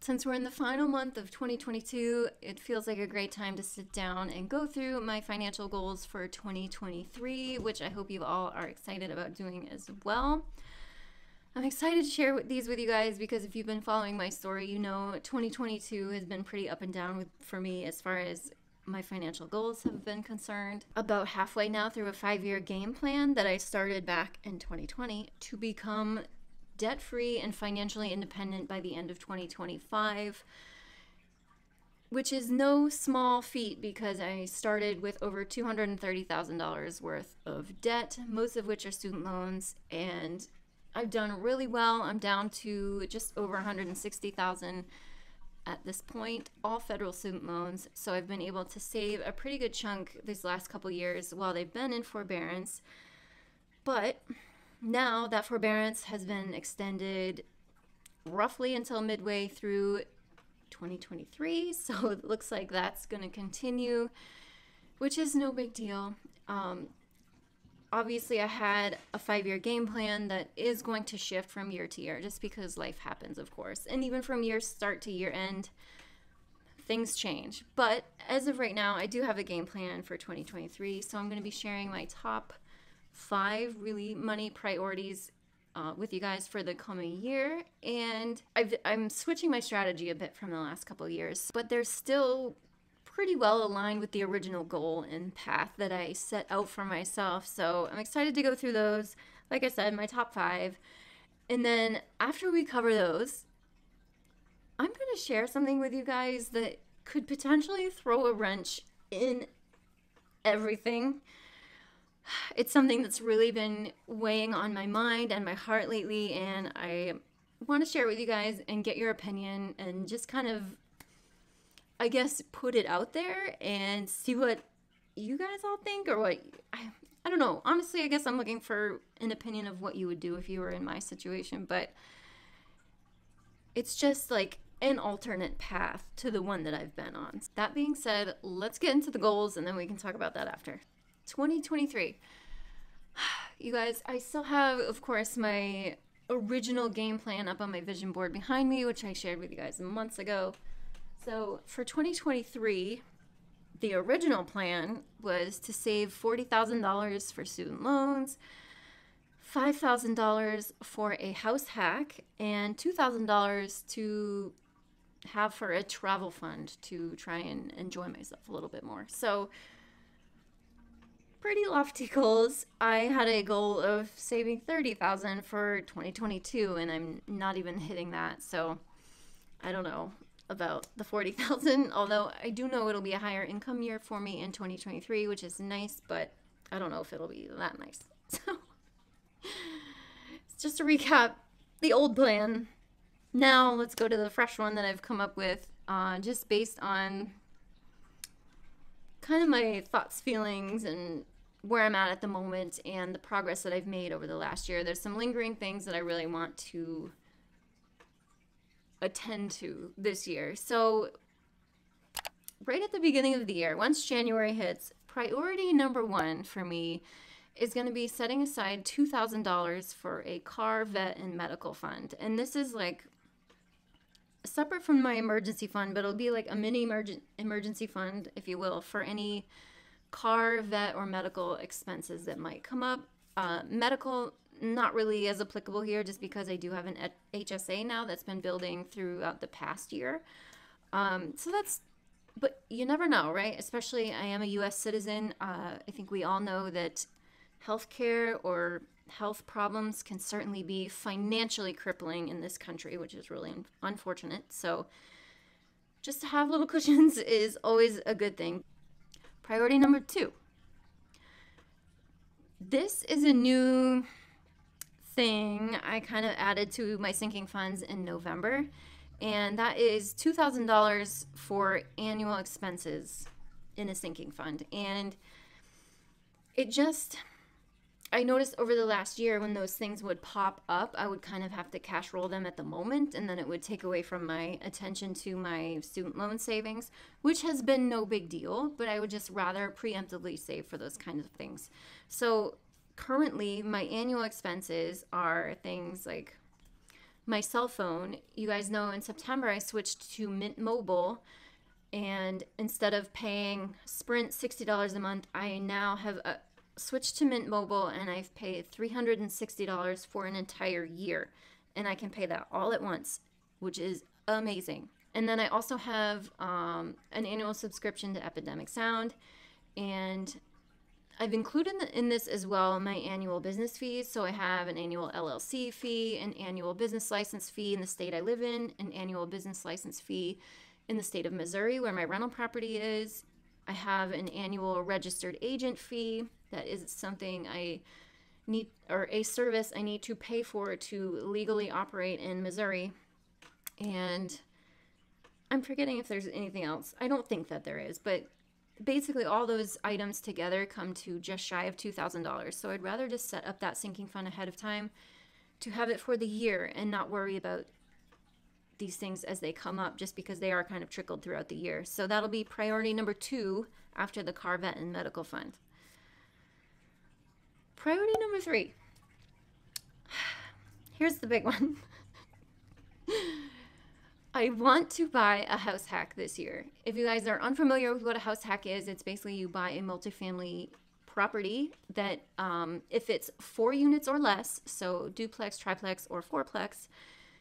Since we're in the final month of 2022, it feels like a great time to sit down and go through my financial goals for 2023, which I hope you all are excited about doing as well. I'm excited to share these with you guys because if you've been following my story, you know 2022 has been pretty up and down for me as far as my financial goals have been concerned. About halfway now through a 5-year game plan that I started back in 2020 to become debt-free and financially independent by the end of 2025, which is no small feat because I started with over $230,000 worth of debt, most of which are student loans, and I've done really well. I'm down to just over $160,000 at this point, all federal student loans. So I've been able to save a pretty good chunk these last couple years while they've been in forbearance. But now that forbearance has been extended roughly until midway through 2023, so it looks like that's going to continue, which is no big deal. Obviously, I had a 5-year game plan that is going to shift from year to year just because life happens, of course. And even from year start to year end, things change. But as of right now, I do have a game plan for 2023, so I'm going to be sharing my top 5 really money priorities with you guys for the coming year. And I'm switching my strategy a bit from the last couple of years, but they're still pretty well aligned with the original goal and path that I set out for myself. So I'm excited to go through those. Like I said, my top 5. And then after we cover those, I'm going to share something with you guys that could potentially throw a wrench in everything. It's something that's really been weighing on my mind and my heart lately, and I want to share it with you guys and get your opinion and just kind of, I guess, put it out there and see what you guys all think, or what, I don't know. Honestly, I guess I'm looking for an opinion of what you would do if you were in my situation, but it's just like an alternate path to the one that I've been on. That being said, let's get into the goals and then we can talk about that after. 2023. You guys, I still have, of course, my original game plan up on my vision board behind me, which I shared with you guys months ago. So for 2023, the original plan was to save $40,000 for student loans, $5,000 for a house hack, and $2,000 to have for a travel fund to try and enjoy myself a little bit more. So pretty lofty goals. I had a goal of saving $30,000 for 2022, and I'm not even hitting that. So I don't know about the $40,000, although I do know it'll be a higher income year for me in 2023, which is nice, but I don't know if it'll be that nice. So just to recap the old plan. Now let's go to the fresh one that I've come up with, just based on kind of my thoughts, feelings, and where I'm at the moment and the progress that I've made over the last year. There's some lingering things that I really want to attend to this year. So right at the beginning of the year, once January hits, priority number 1 for me is going to be setting aside $2,000 for a car, vet, and medical fund. And this is like separate from my emergency fund, but it'll be like a mini emergency fund, if you will, for any car, vet, or medical expenses that might come up. Medical, not really as applicable here just because I do have an HSA now that's been building throughout the past year. So that's, but you never know, right? Especially I am a U.S. citizen. I think we all know that healthcare or health problems can certainly be financially crippling in this country, which is really unfortunate. So just to have little cushions is always a good thing. Priority number 2. This is a new thing I kind of added to my sinking funds in November, and that is $2,000 for annual expenses in a sinking fund. And it just, I noticed over the last year when those things would pop up, I would kind of have to cash roll them at the moment, and then it would take away from my attention to my student loan savings, which has been no big deal, but I would just rather preemptively save for those kinds of things. So currently, my annual expenses are things like my cell phone, you guys know in September I switched to Mint Mobile, and instead of paying Sprint $60 a month, I now have switched to Mint Mobile, and I've paid $360 for an entire year, and I can pay that all at once, which is amazing. And then I also have an annual subscription to Epidemic Sound, and I've included in this as well my annual business fees. So I have an annual LLC fee, an annual business license fee in the state I live in, an annual business license fee in the state of Missouri where my rental property is. I have an annual registered agent fee. That is something I need, or a service I need to pay for to legally operate in Missouri. And I'm forgetting if there's anything else. I don't think that there is, but basically all those items together come to just shy of $2,000. So I'd rather just set up that sinking fund ahead of time to have it for the year and not worry about these things as they come up, just because they are kind of trickled throughout the year. So that'll be priority number 2 after the car, vet, and medical fund. Priority number 3. Here's the big one. I want to buy a house hack this year. If you guys are unfamiliar with what a house hack is, it's basically you buy a multifamily property that if it's 4 units or less, so duplex, triplex, or fourplex,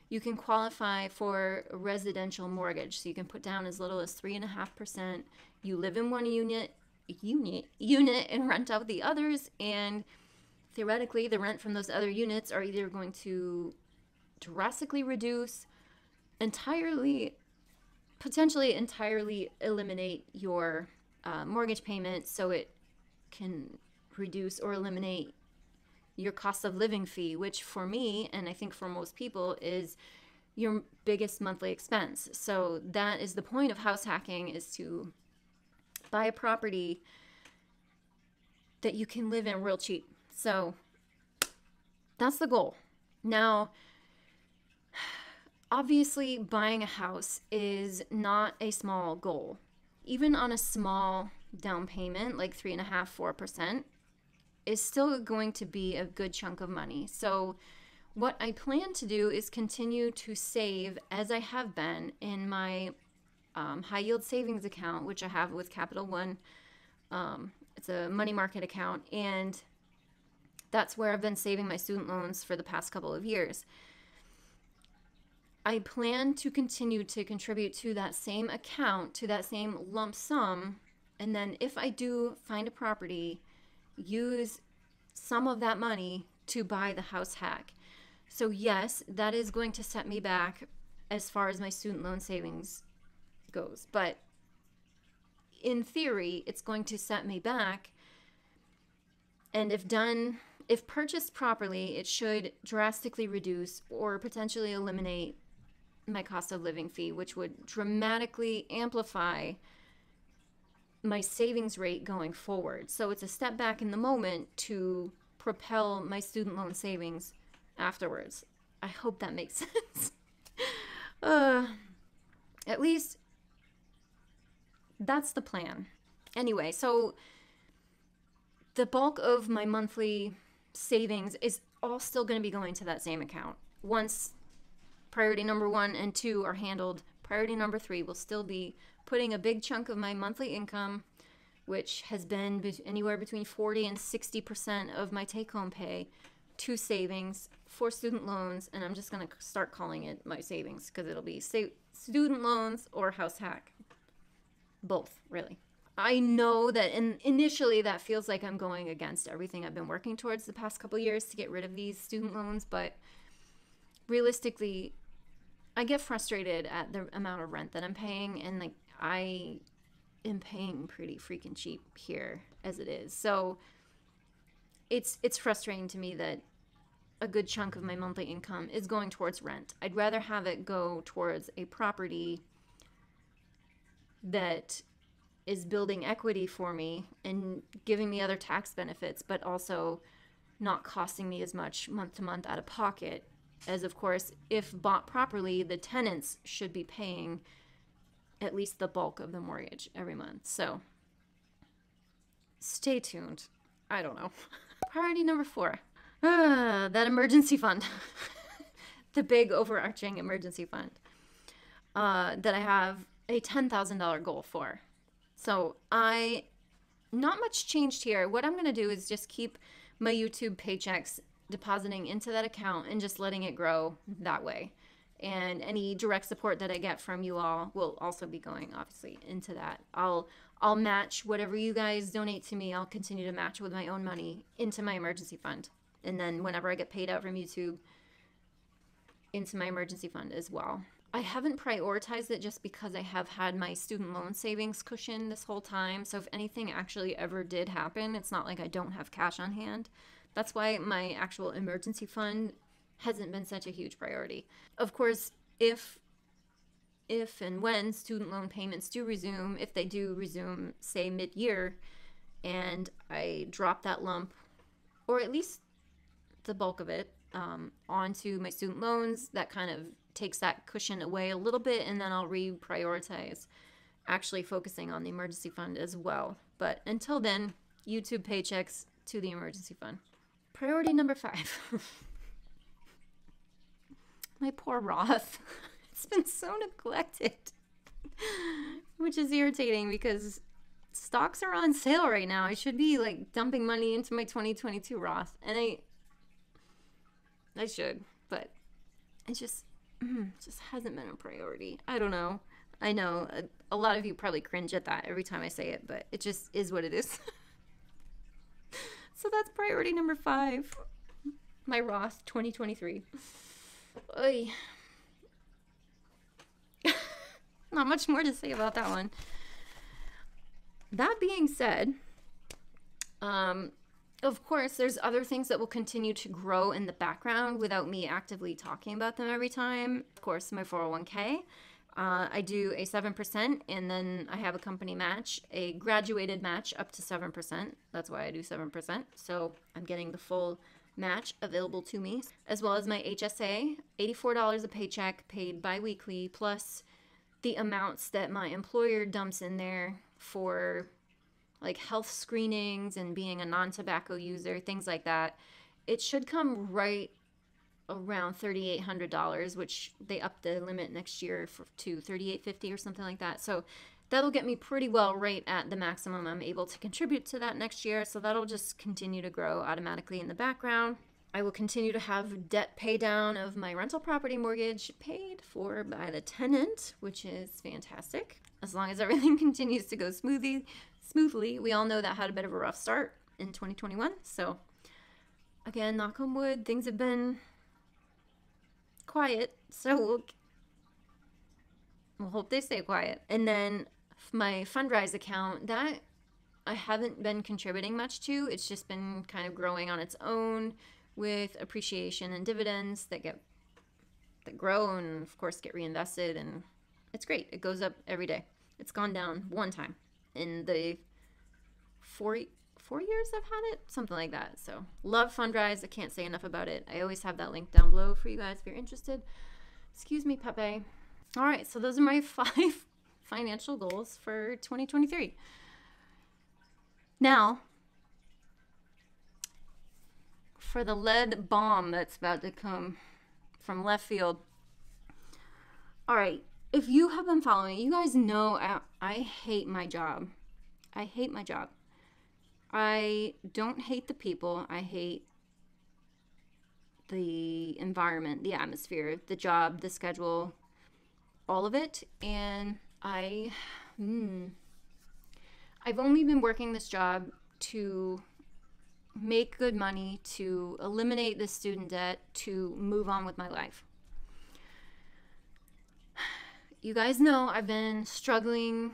you can qualify for a residential mortgage. So you can put down as little as 3.5%. You live in one unit and rent out the others, and theoretically the rent from those other units are either going to drastically reduce, potentially entirely eliminate your mortgage payment, so it can reduce or eliminate your cost of living fee, which for me, and I think for most people, is your biggest monthly expense. So that is the point of house hacking, is to buy a property that you can live in real cheap. So that's the goal. Now, obviously, buying a house is not a small goal. Even on a small down payment, like 3.5–4%, is still going to be a good chunk of money. So what I plan to do is continue to save, as I have been, in my high yield savings account, which I have with Capital One. It's a money market account, and that's where I've been saving my student loans for the past couple of years. I plan to continue to contribute to that same account, to that same lump sum, and then if I do find a property, use some of that money to buy the house hack. So yes, that is going to set me back as far as my student loan savings goes, but in theory, it's going to set me back, and if purchased properly, it should drastically reduce or potentially eliminate my cost of living fee, which would dramatically amplify my savings rate going forward. So it's a step back in the moment to propel my student loan savings afterwards. I hope that makes sense. At least that's the plan. Anyway, so the bulk of my monthly savings is all still going to be going to that same account. Once priority number 1 and 2 are handled, priority number 3 will still be putting a big chunk of my monthly income, which has been anywhere between 40 and 60% of my take-home pay, to savings for student loans. And I'm just going to start calling it my savings, because it'll be student loans or house hack. Both, really. I know that initially that feels like I'm going against everything I've been working towards the past couple of years to get rid of these student loans, but realistically, I get frustrated at the amount of rent that I'm paying, and like I am paying pretty freaking cheap here as it is. So it's frustrating to me that a good chunk of my monthly income is going towards rent. I'd rather have it go towards a property that is building equity for me and giving me other tax benefits, but also not costing me as much month to month out of pocket, as of course, if bought properly, the tenants should be paying at least the bulk of the mortgage every month. So stay tuned. I don't know. Priority number 4, that emergency fund. the big overarching emergency fund that I have a $10,000 goal for. So not much changed here. What I'm going to do is just keep my YouTube paychecks depositing into that account and just letting it grow that way. And any direct support that I get from you all will also be going obviously into that. I'll match whatever you guys donate to me. I'll continue to match with my own money into my emergency fund. And then whenever I get paid out from YouTube, into my emergency fund as well. I haven't prioritized it just because I have had my student loan savings cushion this whole time. So if anything actually ever did happen, it's not like I don't have cash on hand. That's why my actual emergency fund hasn't been such a huge priority. Of course, if and when student loan payments do resume, if they do resume, say mid-year, and I drop that lump, or at least the bulk of it, onto my student loans, that kind of takes that cushion away a little bit, and then I'll reprioritize actually focusing on the emergency fund as well. But until then, YouTube paychecks to the emergency fund. Priority number 5. My poor Roth. It's been so neglected, which is irritating because stocks are on sale right now. I should be like dumping money into my 2022 Roth, and I should, but it just hasn't been a priority. I don't know. I know a lot of you probably cringe at that every time I say it, but it just is what it is. So that's priority number 5. My Roth 2023. Oy. Not much more to say about that one. That being said, of course, there's other things that will continue to grow in the background without me actively talking about them every time. Of course, my 401k. I do a 7%, and then I have a company match, a graduated match up to 7%. That's why I do 7%. So I'm getting the full match available to me, as well as my HSA, $84 a paycheck paid bi-weekly, plus the amounts that my employer dumps in there for like health screenings and being a non-tobacco user, things like that. It should come right around $3,800, which they upped the limit next year to $3,850 or something like that. So that'll get me pretty well right at the maximum I'm able to contribute to that next year. So that'll just continue to grow automatically in the background. I will continue to have debt pay down of my rental property mortgage paid for by the tenant, which is fantastic. As long as everything continues to go smoothly. We all know that had a bit of a rough start in 2021. So again, knock on wood, things have been quiet. So we'll hope they stay quiet. And then my FundRise account, that I haven't been contributing much to. It's just been kind of growing on its own with appreciation and dividends that grow and of course get reinvested, and it's great. It goes up every day. It's gone down one time in the four years I've had it, something like that. So love FundRise. I can't say enough about it. I always have that link down below for you guys if you're interested. Excuse me, Pepe. All right, so those are my 5 financial goals for 2023. Now, for the lead bomb that's about to come from left field. All right, if you have been following, you guys know I hate my job. I hate my job. I don't hate the people. I hate the environment, the atmosphere, the job, the schedule, all of it. And I've only been working this job to make good money, to eliminate the student debt, to move on with my life. You guys know I've been struggling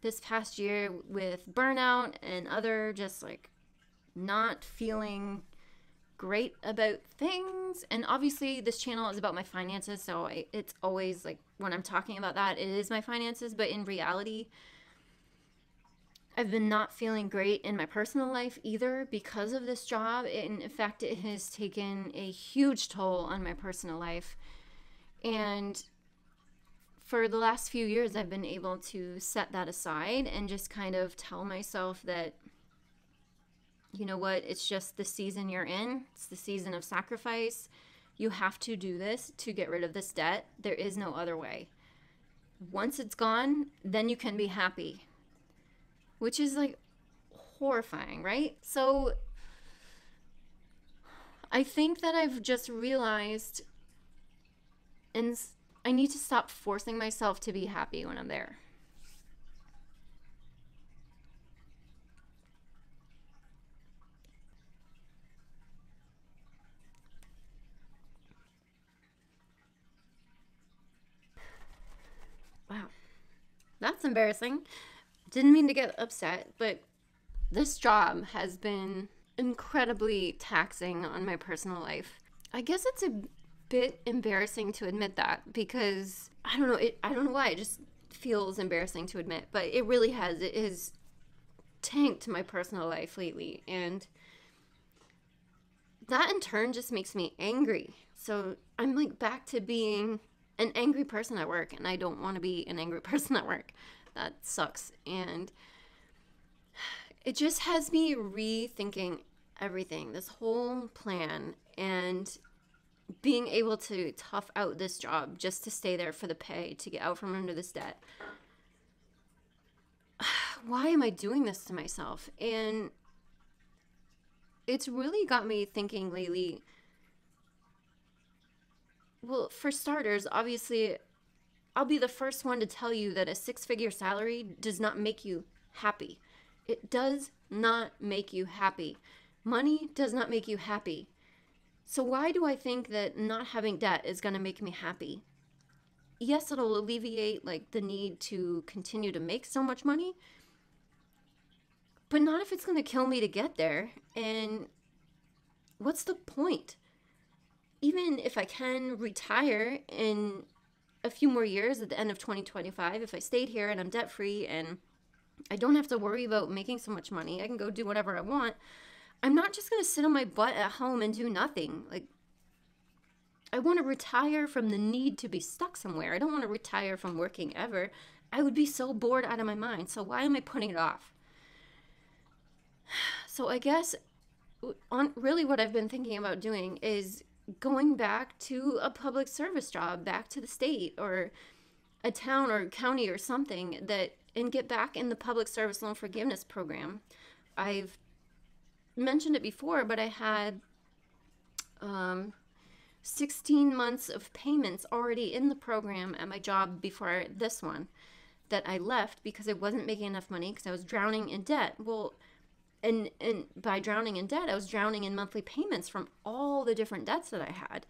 this past year with burnout and other just like not feeling great about things. And obviously this channel is about my finances, so it's always like when I'm talking about that, it is my finances. But in reality, I've been not feeling great in my personal life either because of this job. In fact, it has taken a huge toll on my personal life. And for the last few years, I've been able to set that aside and just kind of tell myself that, you know what, it's just the season you're in. It's the season of sacrifice. You have to do this to get rid of this debt. There is no other way. Once it's gone, then you can be happy, which is like horrifying, right? So I think that I've just realized, and I need to stop forcing myself to be happy when I'm there. Wow, that's embarrassing. Didn't mean to get upset, but this job has been incredibly taxing on my personal life. I guess it's a bit embarrassing to admit that because I don't know, I don't know why. It just feels embarrassing to admit, but it really has. It has tanked my personal life lately, and that in turn just makes me angry. So I'm like back to being an angry person at work, and I don't want to be an angry person at work. That sucks. And it just has me rethinking everything, this whole plan, and being able to tough out this job just to stay there for the pay, to get out from under this debt. Why am I doing this to myself? And it's really got me thinking lately. Well, for starters, obviously, I'll be the first one to tell you that a 6-figure salary does not make you happy. It does not make you happy. Money does not make you happy. So why do I think that not having debt is going to make me happy? Yes, it'll alleviate like the need to continue to make so much money, but not if it's going to kill me to get there. And what's the point? Even if I can retire in a few more years at the end of 2025, if I stayed here and I'm debt free and I don't have to worry about making so much money, I can go do whatever I want. I'm not just going to sit on my butt at home and do nothing. Like, I want to retire from the need to be stuck somewhere. I don't want to retire from working ever. I would be so bored out of my mind. So why am I putting it off? So I guess really what I've been thinking about doing is going back to a public service job, back to the state or a town or county or something, and get back in the public service loan forgiveness program. I've mentioned it before, but I had 16 months of payments already in the program at my job before this one that I left because I wasn't making enough money because I was drowning in debt. Well, and by drowning in debt, I was drowning in monthly payments from all the different debts that I had.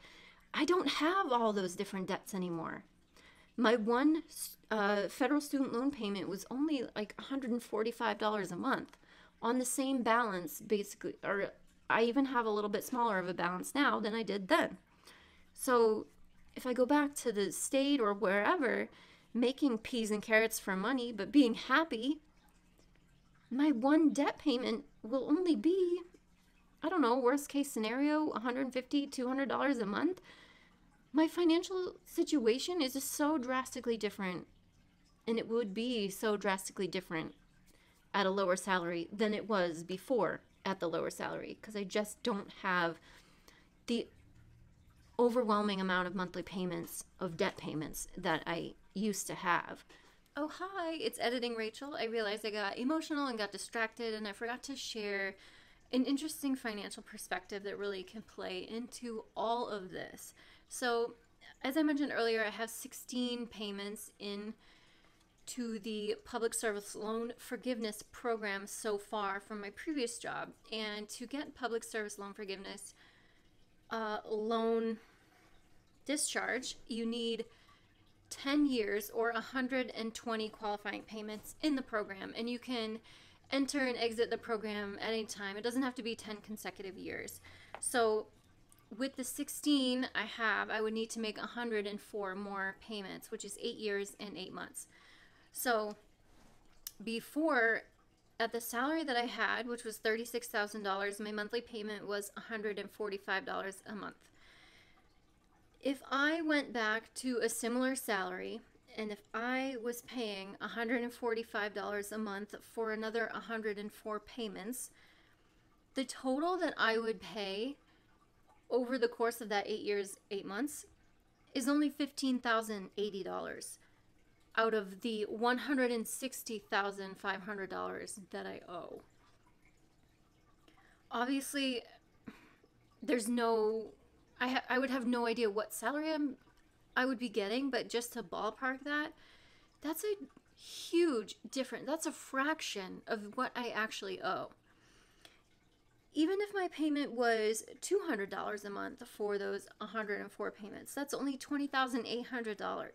I don't have all those different debts anymore. My one federal student loan payment was only like $145 a month on the same balance, basically, or I even have a little bit smaller of a balance now than I did then. So if I go back to the state or wherever, making peas and carrots for money, but being happy, my one debt payment will only be, I don't know, worst case scenario, $150, $200 a month. My financial situation is just so drastically different, and it would be so drastically different at a lower salary than it was before at the lower salary, because I just don't have the overwhelming amount of monthly payments of debt payments that I used to have. Oh, hi, it's Editing Rachel. I realized I got emotional and got distracted, and I forgot to share an interesting financial perspective that really can play into all of this. So, as I mentioned earlier, I have 16 payments in to the public service loan forgiveness program so far from my previous job. And to get public service loan forgiveness loan discharge, you need 10 years or 120 qualifying payments in the program, and you can enter and exit the program at any time. It doesn't have to be 10 consecutive years. So with the 16 I would need to make 104 more payments, which is 8 years and 8 months. So before, at the salary that I had, which was $36,000, my monthly payment was $145 a month. If I went back to a similar salary, and if I was paying $145 a month for another 104 payments, the total that I would pay over the course of that 8 years, 8 months, is only $15,080 out of the $160,500 that I owe. Obviously, there's no, I would have no idea what salary I would be getting, but just to ballpark that, that's a huge difference. That's a fraction of what I actually owe. Even if my payment was $200 a month for those 104 payments, that's only $20,800.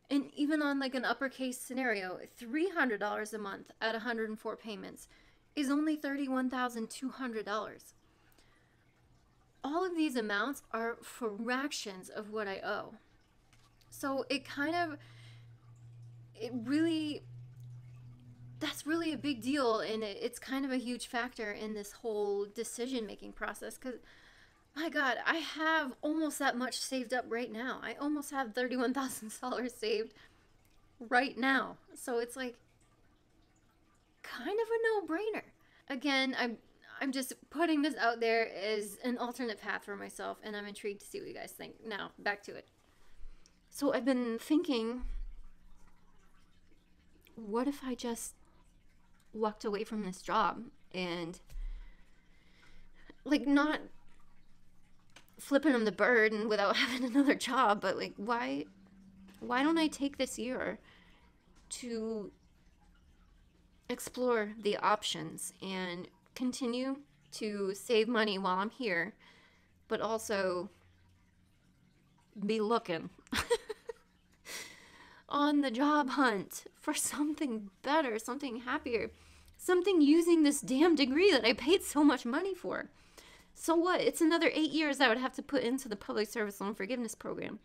And even on like an uppercase scenario, $300 a month at 104 payments is only $31,200. All of these amounts are fractions of what I owe. So that's really a big deal, and it's kind of a huge factor in this whole decision-making process, because, my God, I have almost that much saved up right now. I almost have $31,000 saved right now. So it's like kind of a no-brainer. Again, I'm just putting this out there as an alternate path for myself, and I'm intrigued to see what you guys think. Now, back to it. So I've been thinking, what if I just walked away from this job and, like, not flipping them the bird and without having another job, but like, why don't I take this year to explore the options and continue to save money while I'm here, but also be looking on the job hunt for something better, something happier, something using this damn degree that I paid so much money for. So what? It's another 8 years I would have to put into the public service loan forgiveness program.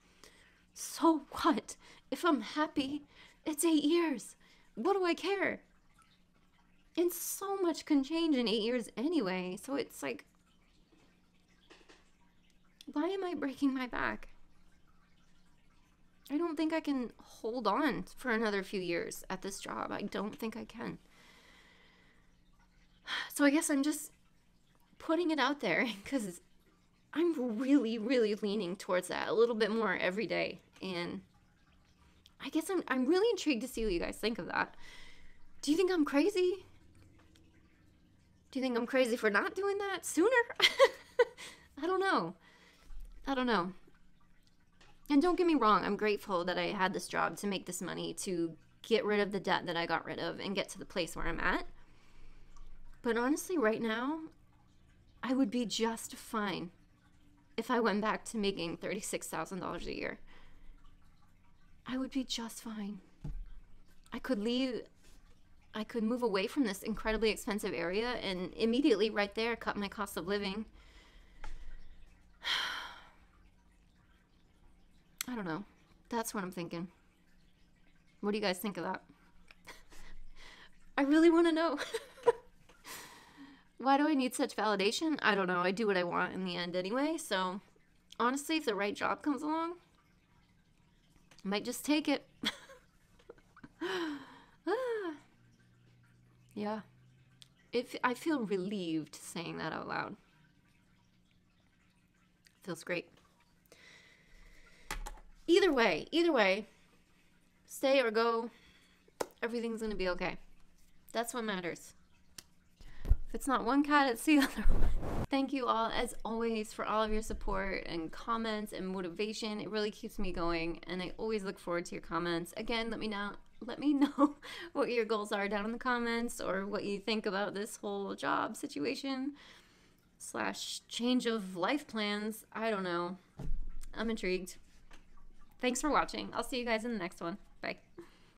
So what? If I'm happy, it's 8 years. What do I care? And so much can change in 8 years anyway. So it's like, why am I breaking my back? I don't think I can hold on for another few years at this job. I don't think I can. So I guess I'm just putting it out there because I'm really, really leaning towards that a little bit more every day. And I guess I'm really intrigued to see what you guys think of that. Do you think I'm crazy? Do you think I'm crazy for not doing that sooner? I don't know. And don't get me wrong, I'm grateful that I had this job to make this money to get rid of the debt that I got rid of and get to the place where I'm at. But honestly, right now, I would be just fine if I went back to making $36,000 a year. I would be just fine. I could move away from this incredibly expensive area and immediately right there cut my cost of living. I don't know. That's what I'm thinking. What do you guys think of that? I really want to know. Why do I need such validation? I don't know. I do what I want in the end anyway. So honestly, if the right job comes along, I might just take it. Yeah. I feel relieved saying that out loud. Feels great. Either way, stay or go, everything's going to be okay. That's what matters. If it's not one cat, it's the other one. Thank you all, as always, for all of your support and comments and motivation. It really keeps me going, and I always look forward to your comments. Again, let me know what your goals are down in the comments, or what you think about this whole job situation / change of life plans. I don't know. I'm intrigued. Thanks for watching. I'll see you guys in the next one. Bye.